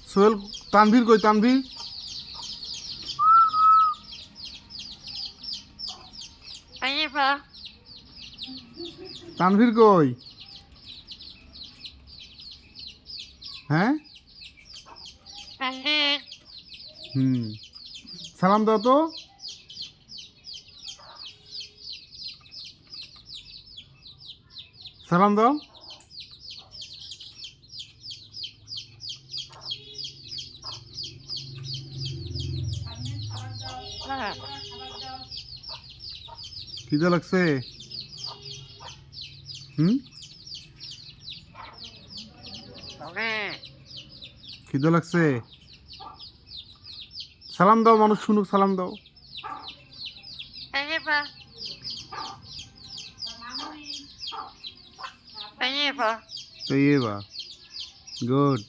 সোহেল তানভীর কই তানভীর? তানভীর কই? হ্যাঁ হুম সালাম দাও তো। সালাম দাও। খিদে লাগছে? হুম খিদে লাগছে? সালাম দাও, মানুষ শুনুক, সালাম দাও। তৈবা গুড।